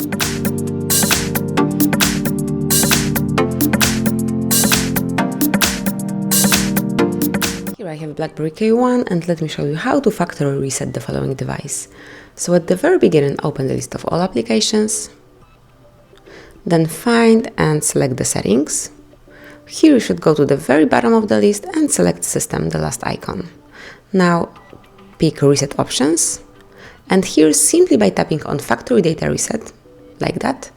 Here I have Blackberry KeyOne, and let me show you how to factory reset the following device. So at the very beginning, open the list of all applications, then find and select the settings. Here you should go to the very bottom of the list and select System, the last icon. Now pick Reset Options, and here simply by tapping on Factory Data Reset, like that,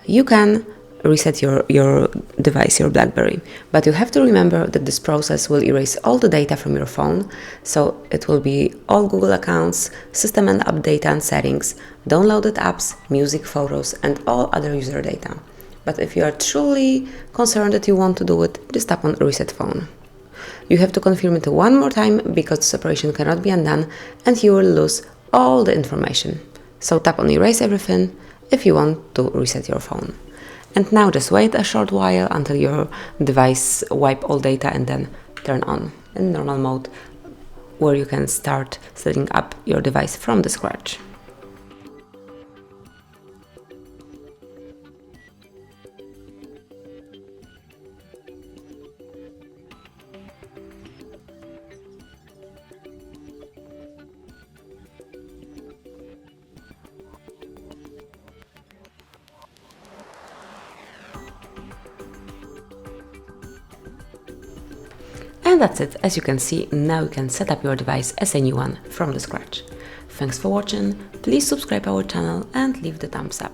you can reset your device, your BlackBerry. But you have to remember that this process will erase all the data from your phone, so it will be all Google accounts, system and app data and settings, downloaded apps, music, photos, and all other user data. But if you are truly concerned that you want to do it, just tap on Reset Phone. You have to confirm it one more time because the separation cannot be undone and you will lose all the information. So tap on Erase Everything if you want to reset your phone. And now just wait a short while until your device wipe all data and then turn on in normal mode, where you can start setting up your device from the scratch. And that's it. As you can see, now you can set up your device as a new one from the scratch. Thanks for watching, please subscribe our channel and leave the thumbs up.